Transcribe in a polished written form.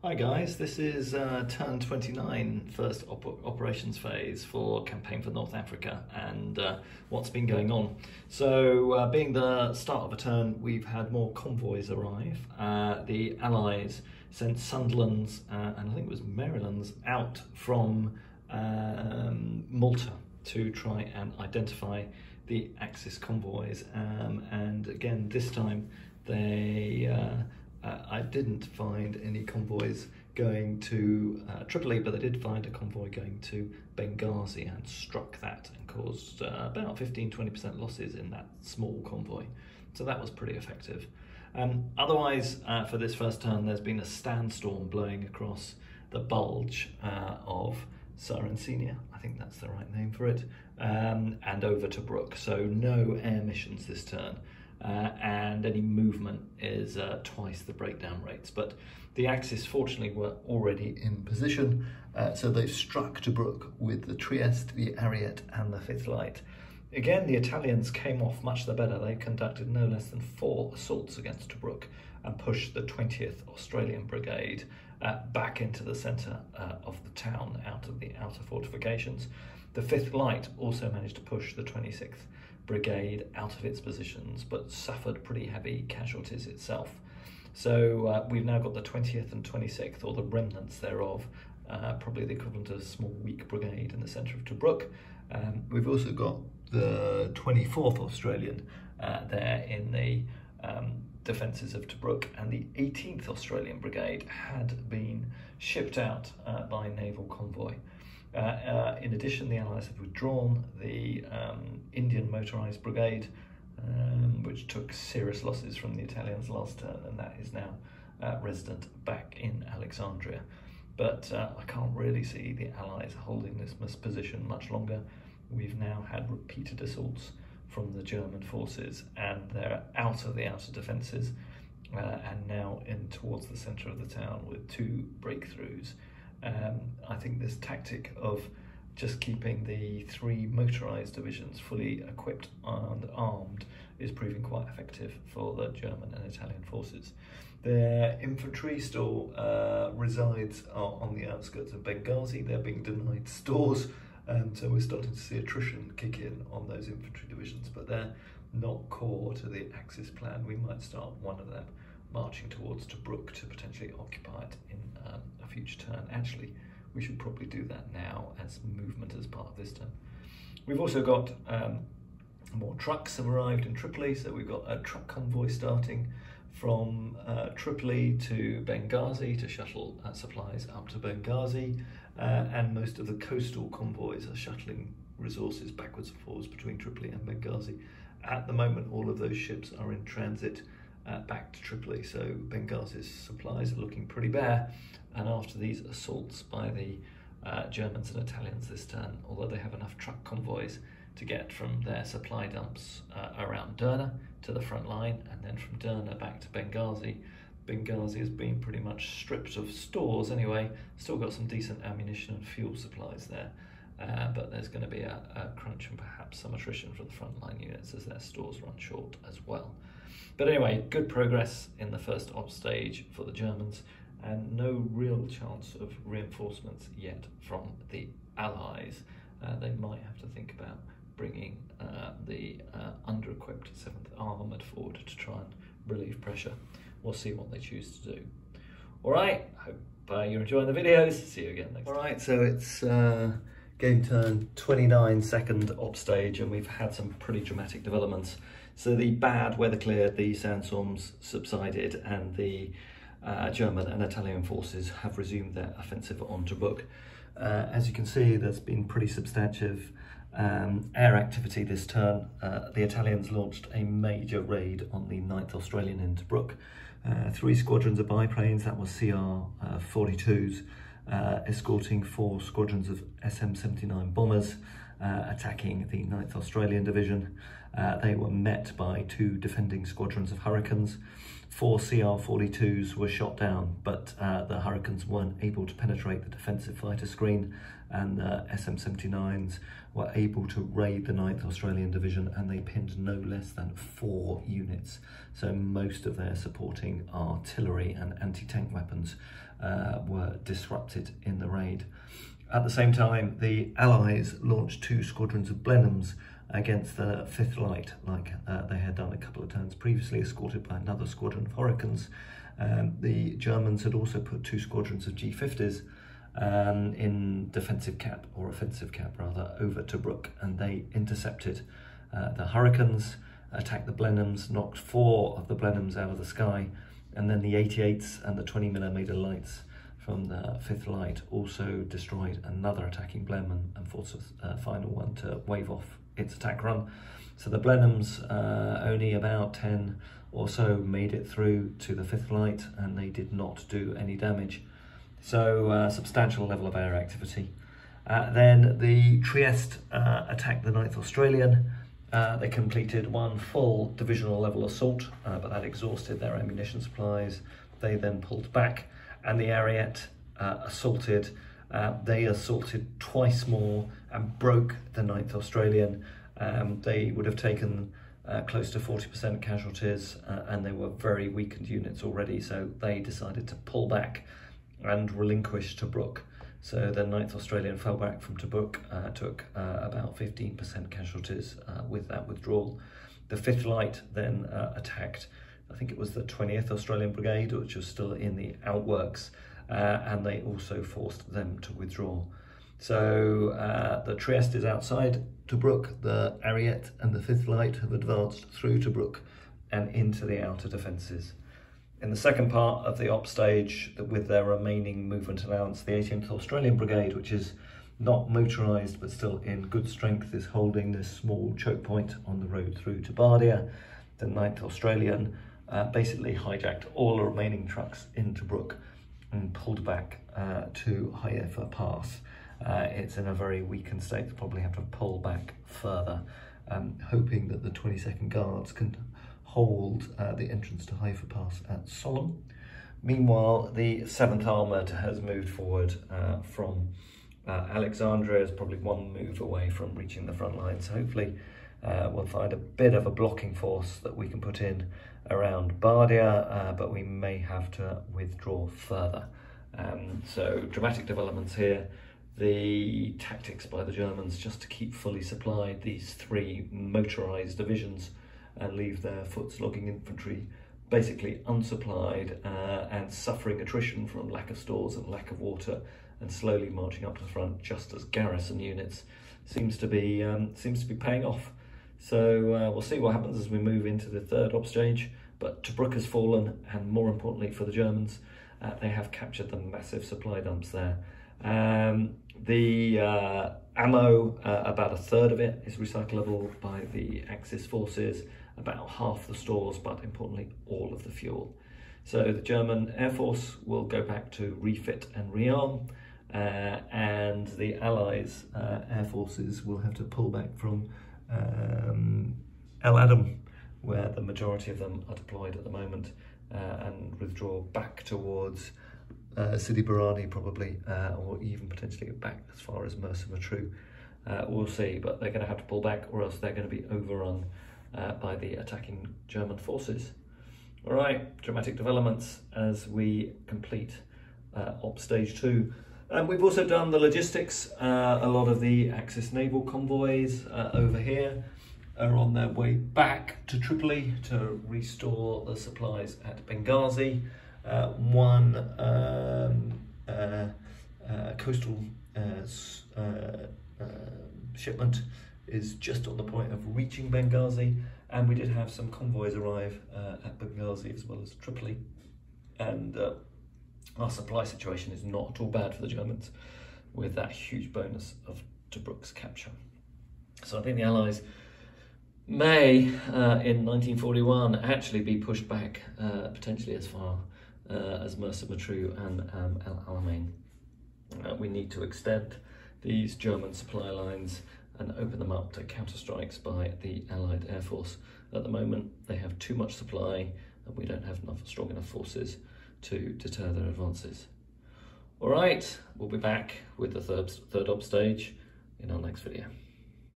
Hi guys, this is turn 29, first operations phase for Campaign for North Africa and what's been going on. So being the start of a turn, we've had more convoys arrive. The Allies sent Sunderland's and I think it was Maryland's out from Malta to try and identify the Axis convoys, and again this time they I didn't find any convoys going to Tripoli, but they did find a convoy going to Benghazi and struck that and caused about 15-20% losses in that small convoy. So that was pretty effective. Otherwise, for this first turn, there's been a sandstorm blowing across the bulge of Sarracenia, I think that's the right name for it, and over Tobruk. So no air missions this turn. And any movement is twice the breakdown rates. But the Axis fortunately were already in position, so they struck Tobruk with the Trieste, the Ariete and the 5th Light. Again, the Italians came off much the better. They conducted no less than 4 assaults against Tobruk and pushed the 20th Australian Brigade back into the centre of the town, out of the outer fortifications. The 5th Light also managed to push the 26th Brigade out of its positions, but suffered pretty heavy casualties itself. So we've now got the 20th and 26th, or the remnants thereof, probably the equivalent of a small weak brigade in the centre of Tobruk. We've also got the 24th Australian there in the defences of Tobruk, and the 18th Australian Brigade had been shipped out by naval convoy. In addition, the Allies have withdrawn the Indian Motorised Brigade, which took serious losses from the Italians last turn, and that is now resident back in Alexandria. But I can't really see the Allies holding this position much longer. We've now had repeated assaults from the German forces, and they're out of the outer defences and now in towards the centre of the town with 2 breakthroughs. I think this tactic of just keeping the 3 motorised divisions fully equipped and armed is proving quite effective for the German and Italian forces. Their infantry still resides on the outskirts of Benghazi. They're being denied stores, so we're starting to see attrition kick in on those infantry divisions, but they're not core to the Axis plan. We might start one of them marching towards Tobruk to potentially occupy it in a future turn. Actually, we should probably do that now as movement as part of this turn. We've also got more trucks have arrived in Tripoli, so we've got a truck convoy starting from Tripoli to Benghazi to shuttle supplies up to Benghazi, and most of the coastal convoys are shuttling resources backwards and forwards between Tripoli and Benghazi. At the moment, all of those ships are in transit back to Tripoli, so Benghazi's supplies are looking pretty bare, and after these assaults by the Germans and Italians this turn, although they have enough truck convoys to get from their supply dumps around Derna to the front line, and then from Derna back to Benghazi. Benghazi has been pretty much stripped of stores anyway, still got some decent ammunition and fuel supplies there, but there's going to be a crunch and perhaps some attrition for the frontline units as their stores run short as well. But anyway, good progress in the first op stage for the Germans, and no real chance of reinforcements yet from the Allies. They might have to think about bringing the under-equipped 7th Armoured forward to try and relieve pressure. We'll see what they choose to do. All right, hope you're enjoying the videos. See you again next time. All right, so it's game turn 29, second op stage, and we've had some pretty dramatic developments. So the bad weather cleared, the sandstorms subsided, and the German and Italian forces have resumed their offensive on Tobruk. As you can see, there's been pretty substantive air activity this turn. The Italians launched a major raid on the 9th Australian in Tobruk. 3 squadrons of biplanes, that was CR-42s, escorting 4 squadrons of SM-79 bombers, attacking the 9th Australian Division. They were met by 2 defending squadrons of Hurricanes. 4 CR-42s were shot down, but the Hurricanes weren't able to penetrate the defensive fighter screen, and the SM-79s were able to raid the 9th Australian Division, and they pinned no less than 4 units. So most of their supporting artillery and anti-tank weapons were disrupted in the raid. At the same time, the Allies launched 2 squadrons of Blenheims against the 5th Light, like they had done a couple of turns previously, escorted by another squadron of Hurricanes. The Germans had also put 2 squadrons of G50s in defensive cap, or offensive cap rather, over Tobruk, and they intercepted the Hurricanes, attacked the Blenheims, knocked 4 of the Blenheims out of the sky, and then the 88s and the 20mm lights from the 5th Light also destroyed another attacking Blenheim and forced a final one to wave off its attack run. So the Blenheims, only about 10 or so made it through to the 5th Light, and they did not do any damage. So substantial level of air activity. Then the Trieste attacked the 9th Australian. They completed 1 full divisional level assault, but that exhausted their ammunition supplies. They then pulled back, and the Ariete assaulted. They assaulted twice more and broke the 9th Australian. They would have taken close to 40% casualties, and they were very weakened units already, so they decided to pull back and relinquish Tobruk. So the 9th Australian fell back from Tobruk, took about 15% casualties with that withdrawal. The 5th Light then attacked, I think it was the 20th Australian Brigade, which was still in the outworks, and they also forced them to withdraw. So the Trieste is outside Tobruk, the Ariete and the 5th Light have advanced through Tobruk and into the outer defences. In the second part of the op stage, with their remaining movement allowance, the 18th Australian Brigade, which is not motorised but still in good strength, is holding this small choke point on the road through to Bardia. The 9th Australian basically hijacked all the remaining trucks in Tobruk and pulled back to Haifa Pass. It's in a very weakened state. They'll probably have to pull back further, hoping that the 22nd Guards can hold the entrance to Haifa Pass at Sollum. Meanwhile, the 7th Armoured has moved forward from Alexandria, is probably 1 move away from reaching the front line. So hopefully we'll find a bit of a blocking force that we can put in around Bardia, but we may have to withdraw further. So dramatic developments here. The tactics by the Germans just to keep fully supplied these 3 motorised divisions and leave their foot-slogging infantry basically unsupplied and suffering attrition from lack of stores and lack of water, and slowly marching up to the front just as garrison units seems to be paying off. So we'll see what happens as we move into the 3rd op stage. But Tobruk has fallen, and more importantly for the Germans, they have captured the massive supply dumps there. The ammo, about 1/3 of it is recyclable by the Axis forces, about half the stores, but importantly all of the fuel. So the German Air Force will go back to refit and rearm, and the Allies Air Forces will have to pull back from El Adam, where the majority of them are deployed at the moment, and withdraw back towards Sidi Barrani probably, or even potentially back as far as Mersa Matruh. We'll see, but they're going to have to pull back, or else they're going to be overrun by the attacking German forces. All right, dramatic developments as we complete op stage 2. We've also done the logistics. A lot of the Axis naval convoys over here are on their way back to Tripoli to restore the supplies at Benghazi. One coastal shipment is just on the point of reaching Benghazi, and we did have some convoys arrive at Benghazi as well as Tripoli, and our supply situation is not at all bad for the Germans, with that huge bonus of Tobruk's capture. So I think the Allies may, in 1941, actually be pushed back potentially as far as Mersa Matruh and El Alamein. We need to extend these German supply lines and open them up to counterstrikes by the Allied Air Force. At the moment, they have too much supply and we don't have strong enough forces to deter their advances. All right, we'll be back with the third op stage in our next video.